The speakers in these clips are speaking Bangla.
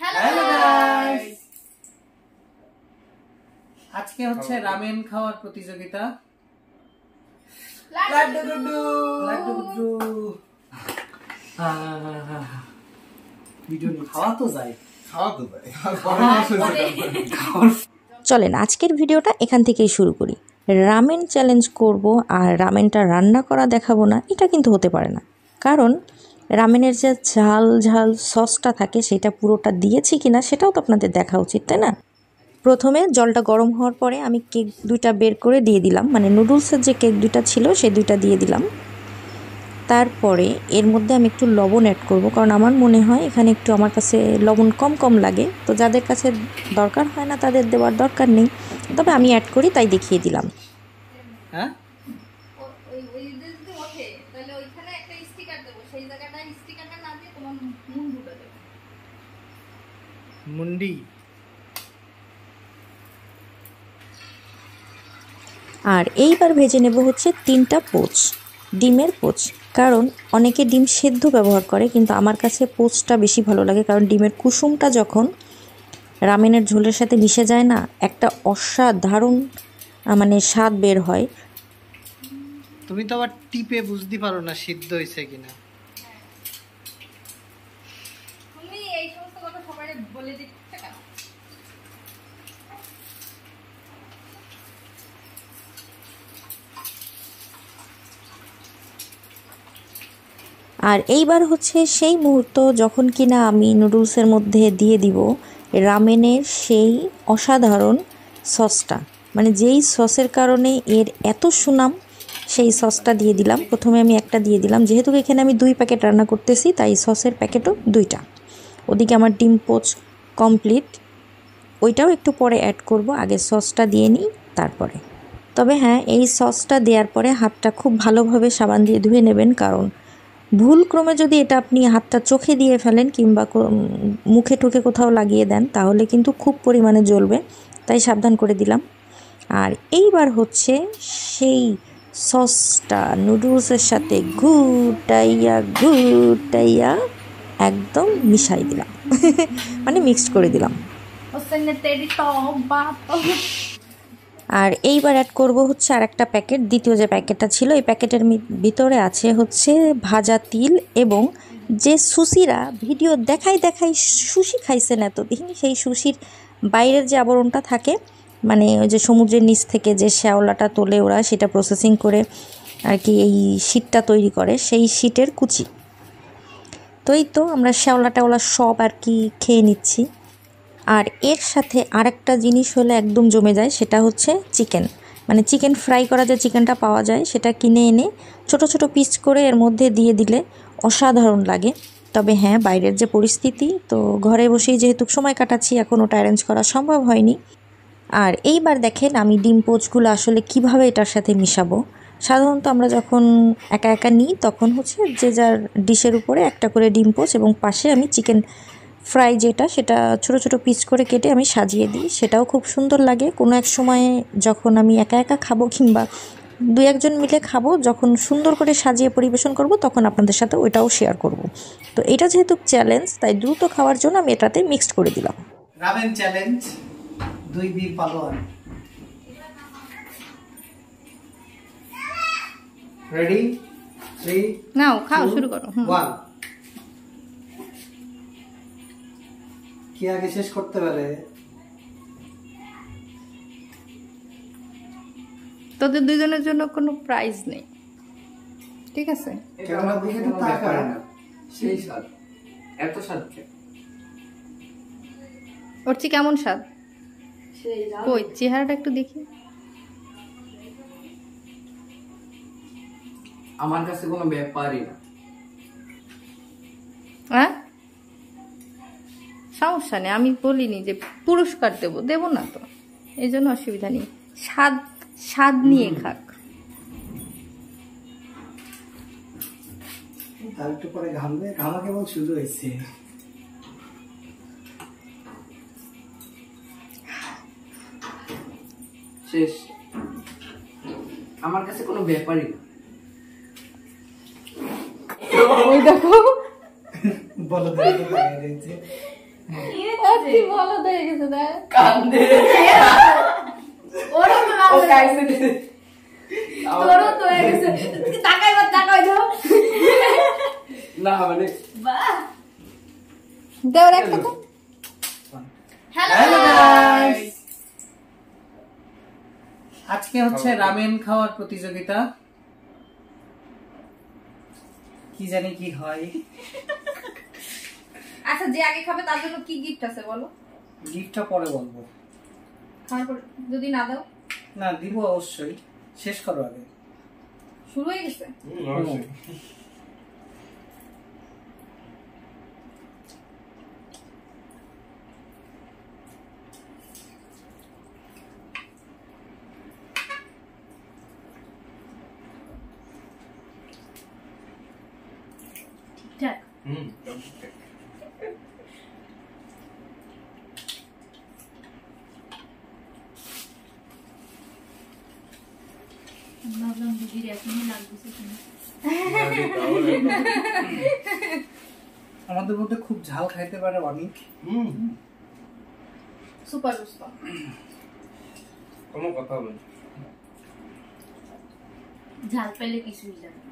হ্যালো গাইস, আজকে হচ্ছে রামেন খাওয়ার প্রতিযোগিতা। লাড্ডু গুড্ডু লাড্ডু গুড্ডু ভিডিও খাওয়া তো যায়। চলেন আজকের ভিডিওটা এখান থেকেই শুরু করি। রামেন চ্যালেঞ্জ করব আর রামেনটা রান্না করা দেখাবো না, এটা কিন্তু হতে পারে না। কারণ রামেনের যে ঝাল ঝাল সসটা থাকে সেটা পুরোটা দিয়েছি কিনা সেটাও তো আপনাদের দেখা উচিত, তাই না? প্রথমে জলটা গরম হওয়ার পরে আমি কেক দুইটা বের করে দিয়ে দিলাম, মানে নুডলসের যে কেক দুইটা ছিল সেই দুইটা দিয়ে দিলাম। তারপরে এর মধ্যে আমি একটু লবণ অ্যাড করব, কারণ আমার মনে হয় এখানে একটু আমার কাছে লবণ কম কম লাগে। তো যাদের কাছে দরকার হয় না তাদের দেওয়ার দরকার নেই, তবে আমি অ্যাড করি তাই দেখিয়ে দিলাম। হ্যাঁ, মুন্ডি। আর এইবার ভেজে নেব হচ্ছে 3টা পোচ, ডিমের পোচ। কারণ অনেকে ডিম সেদ্ধ ব্যবহার করে, কিন্তু আমার কাছে পোচটা বেশি ভালো লাগে, কারণ ডিমের কুসুমটা যখন রামেনের ঝোলের সাথে মিশে যায় না, একটা অসাধারণ মানে স্বাদ বের হয়। তুমি তো আবার টিপে বুঝতে পারো না সিদ্ধ হয়েছে কিনা। তুমি এই সমস্ত কথা সবাই বলে দিচ্ছ কেন? আর এইবার হচ্ছে সেই মুহূর্ত যখন কিনা আমি নুডলসের মধ্যে দিয়ে দিব রামেনের সেই অসাধারণ সসটা, মানে যেই সসের কারণে এর এত সুনাম, সেই সসটা দিয়ে দিলাম। প্রথমে আমি একটা দিয়ে দিলাম, যেহেতু এখানে আমি 2 প্যাকেট রান্না করতেছি তাই সসের প্যাকেটও 2টা। ওদিকে আমার ডিম পোচ কমপ্লিট, ওইটাও একটু পরে অ্যাড করব, আগে সসটা দিয়ে নিই তারপরে। তবে হ্যাঁ, এই সসটা দেওয়ার পরে হাতটা খুব ভালোভাবে সাবান দিয়ে ধুয়ে নেবেন, কারণ ভুলক্রমে যদি এটা আপনি হাতটা চোখে দিয়ে ফেলেন কিংবা মুখে টুকে কোথাও লাগিয়ে দেন তাহলে কিন্তু খুব পরিমাণে জ্বলবে, তাই সাবধান করে দিলাম। আর এইবার হচ্ছে সেই সসটা নুডলসের সাথে ঘুটাইয়া একদম মিশাই দিলাম মানে মিক্সড করে দিলাম। আর এইবার অ্যাড করব হচ্ছে আর একটা প্যাকেট, দ্বিতীয় যে প্যাকেটটা ছিল এই প্যাকেটের ভিতরে আছে হচ্ছে ভাজা তিল, এবং যে সুশিরা ভিডিও দেখাই সুশি খাইছেন এতদিন, সেই সুশির বাইরের যে আবরণটা থাকে, মানে ওই যে সমুদ্রের নিচ থেকে যে শ্যাওলাটা তোলে ওরা, সেটা প্রসেসিং করে আর কি এই শীটটা তৈরি করে, সেই শীটের কুচি। তো এই তো আমরা শ্যাওলা টাওলা সব আর কি খেয়ে নিচ্ছি। আর এর সাথে আরেকটা জিনিস হলে একদম জমে যায়, সেটা হচ্ছে চিকেন, মানে চিকেন ফ্রাই করা যে চিকেনটা পাওয়া যায় সেটা কিনে এনে ছোট ছোট পিস করে এর মধ্যে দিয়ে দিলে অসাধারণ লাগে। তবে হ্যাঁ, বাইরের যে পরিস্থিতি, তো ঘরে বসেই যেহেতু সময় কাটাচ্ছি, এখন ওটা অ্যারেঞ্জ করা সম্ভব হয়নি। আর এইবার দেখেন আমি ডিম পোচগুলো আসলে কিভাবে এটার সাথে মিশাবো। সাধারণত আমরা যখন একা একা নিই তখন হচ্ছে যে যার ডিশের উপরে একটা করে ডিম পোচ এবং পাশে আমি চিকেন ফ্রাই যেটা সেটা ছোট ছোট পিস করে কেটে আমি সাজিয়ে দিই, সেটাও খুব সুন্দর লাগে। কোনো এক সময়ে যখন আমি একা একা খাবো কিংবা 2-1 জন মিলে খাবো, যখন সুন্দর করে সাজিয়ে পরিবেশন করব তখন আপনাদের সাথে ওইটাও শেয়ার করব। তো এটা যেহেতু চ্যালেঞ্জ, তাই দ্রুত খাওয়ার জন্য আমি এটাতে মিক্সড করে দিলাম। রামেন চ্যালেঞ্জ 2 বীর পালোয়ান। রেডি 3 নাও খাও, শুরু করো। 1। কি আগে শেষ করতে পারে? তোদের দুজনের জন্য কোনো প্রাইজ নেই, ঠিক আছে? ক্যামেরা দিকে তো তাকায় না। সেই স্বাদ, এত স্বাদ খেয়ে ওর চেয়ে কেমন স্বাদ? কই চেহারাটা একটু দেখি। আমার কাছে কোনো ব্যাপারই না। হ্যাঁ, সমস্যা নেই, আমি বলিনি যে পুরস্কার দেবো না, তো এই জন্য অসুবিধা নেই। স্বাদ নিয়ে খাক। তার একটু পরে ঘামবে, ঘামা কেবল শুরু হয়েছে। শেষ, আমার কাছে কোনো ব্যাপারই না। ওই দেখো বলো কি বলা হয়ে গেছে দেখ কান্দে ওরা তো ও কাইছে তোরও তো হয়ে গেছে তাকাই দাও না মানে বাহ দেওয়ার একটা তো হ্যালো গাইস আজকে হচ্ছে রামেন খাওয়ার প্রতিযোগিতা। কি জানি কি হয়। আচ্ছা যে আগে খাবে তার জন্য কি গিফট আছে বলো? গিফটটা পরে বলবো। খাওয়ার পর যদি না দাও? না দিব অবশ্যই, শেষ করো আগে। শুরু হয়ে গেছে? ঠিকঠাক। ভাবলাম দিদির এখনই লাগতেছে কিনা। আমাদের মধ্যে খুব ঝাল খাইতে পারে অনেক। সুপার রুস্তা কোনো কথা হবে না। ঝাল পেলে কিছুই জানে না।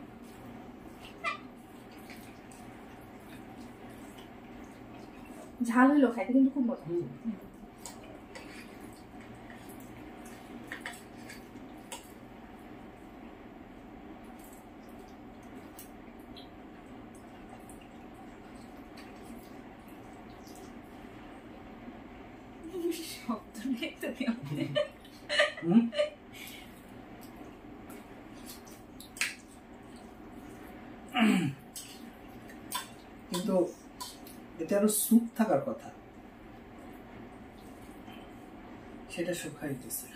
ঝাল হইলো খাইতে কিন্তু খুব মজা। শব্দ নেই তো কিন্তু এতে আরো স্যুপ থাকার কথা, সেটা শুকাই দিতেছে।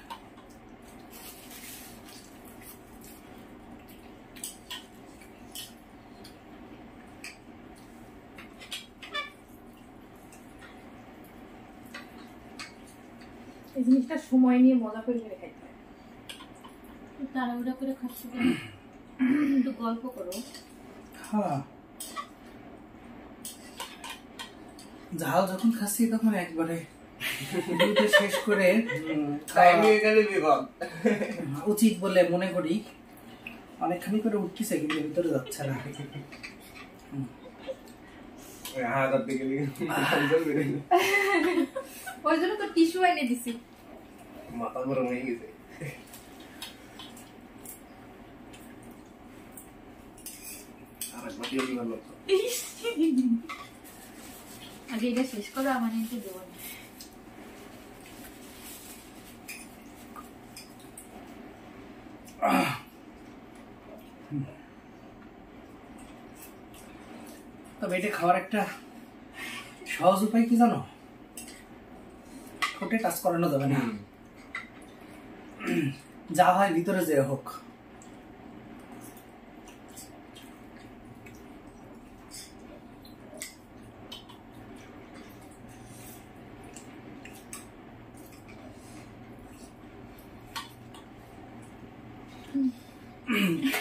এই জিনিসটা সময় নিয়ে মজা করে করে খাইতে হয়। তাড়াহুড়া করে খাচ্ছ কেন? একটু গল্প করো। হ্যাঁ, ঝাল যখন খাচ্ছি তখন একবারে দুধে শেষ করে খাওয়া উচিত বলে মনে করি। অনেকখানি করে উঠতেছে কিন্তু ভিতরে যাচ্ছে না। ওই জন্য তো টিস্যু এনে দিছি। মাথা গরম হয়ে গেছে। আগে এটা শেষ করো, আমার কিন্তু দেবো না। তবে এটা খাওয়ার একটা সহজ উপায় কি জানো? ঠোঁটে টাচ করানো যাবে না, যা হয় ভিতরে যে হোক।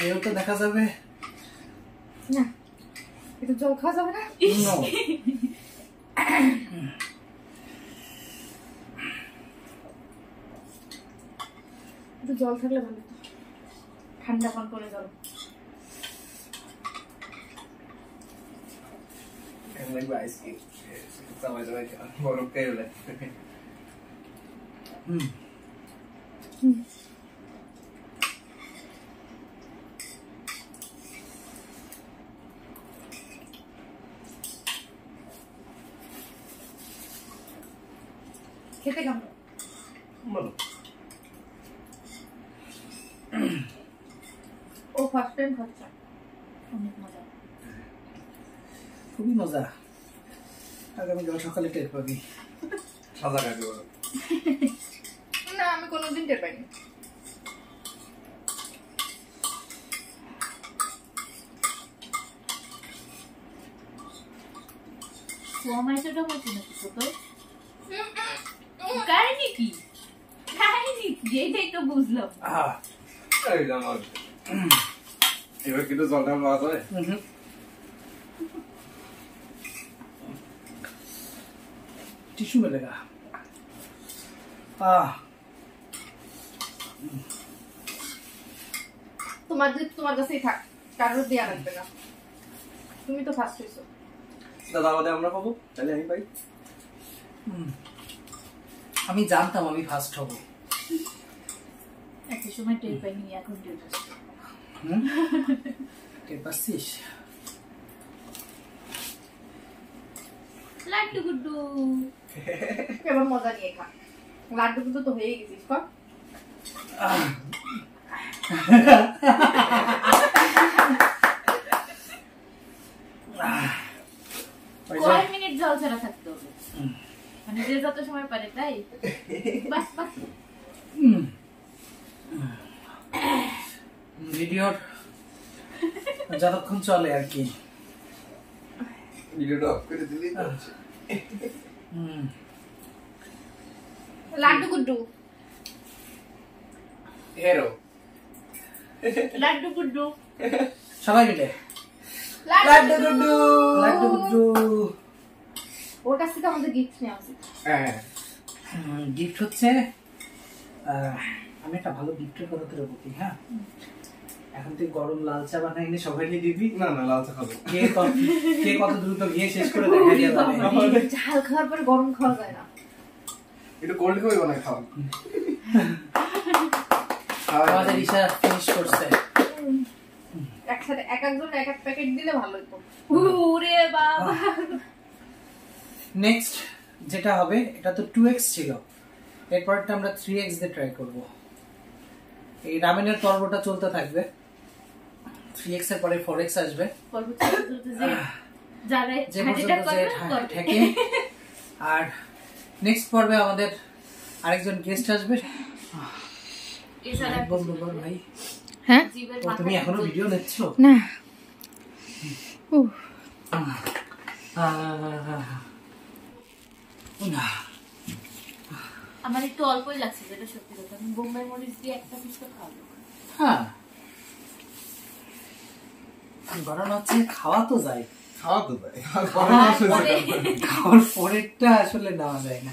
এও তো দেখা যাবে না এটা জল খাওয়া যাবে না। No. একটু জল থাকলে ভালো হতো, ঠান্ডা পান করে জল। খেতে কেমন? ও ফার্স্ট টাইম খাচ্ছে, অনেক মজা। খুবই মজা। আগামীকাল সকালে টের পাবি। সাদা কাকে বলো? না আমি কোনোদিন টের পাইনি। সোয়ামাইটা হচ্ছে নাকি তোর? কাহিনী কি? কাহিনী কি? এইটাই তো বুঝলাম। এবার কিন্তু জলটা পাওয়া যাবে? टिश्यू मिलेगा। তোমার কাছেই থাক, কারোর দেয়া লাগবে না, তুমি তো ফার্স্ট হইছো। দাদা আমাদের আমরা পাবো, তাহলে আমি পাই। আমি জানতাম আমি ফার্স্ট হব। একটা সময় টের পাইনি, এখন টের পাচ্ছি। টের পাচ্ছিস? লাড্ডু গুড্ডু এবার মজা নিয়ে খা। লাড্ডু গুলো তো হয়ে গেছিস, কর। কয় মিনিট জল ছাড়া থাকতে হবে, মানে যে যত সময় পারে তাই। বাস বাস। ভিডিওর যতক্ষণ চলে আর কি। ভিডিওটা অফ করে দিলি তো। লাড্ডু গুড্ডু, হেরো লাড্ডু গুড্ডু সবাই মিলে লাড্ডু গুড্ডু। লাড্ডু গুড্ডু। ওর কাছ থেকে আমাদের গিফট নেওয়া উচিত। হ্যাঁ গিফট হচ্ছে আমি একটা ভালো গিফটের কথা তোর বলি। হ্যাঁ, এখন তুই গরম লাল চা বানাইনি সবাইকে দিবি। না না লাল চা খাবো। কে কত দ্রুত গিয়ে শেষ করে দেখা যাবে। ঝাল খাওয়ার পরে গরম খাওয়া যায় না। একটু কোল্ড কফি বানাই খাও। আমাদের ইশা ফিনিশ করছে। একসাথে একজন এক এক প্যাকেট দিলে ভালো হতো। ওরে বাবা। নেক্সট যেটা হবে, এটা তো 2x ছিল, এরপরটা আমরা 3x দিয়ে ট্রাই করব। এই রামেনের পর্বটা চলতে থাকবে, 3x এর পরে 4x আসবে, পর্ব চলতে চলতে যে যারা যে হাঁটিটা পর্যন্ত যে করবে ঠেকে। আর নেক্সট পর্বে আমাদের আরেকজন গেস্ট আসবে। এছাড়া বন্ধু বল ভাই, হ্যাঁ, জীবের ও তুমি এখনো ভিডিও নিচ্ছ? না আমার একটু অল্পই লাগছে, যেটা সত্যি কথা। আমি বোম্বাই মরিচ দিয়ে একটা পিসটা খাওয়াবো। হ্যাঁ, গরম হচ্ছে, খাওয়া তো যায়, খাওয়া তো ভাই খাওয়ার পরেরটা আসলে নেওয়া যায় না।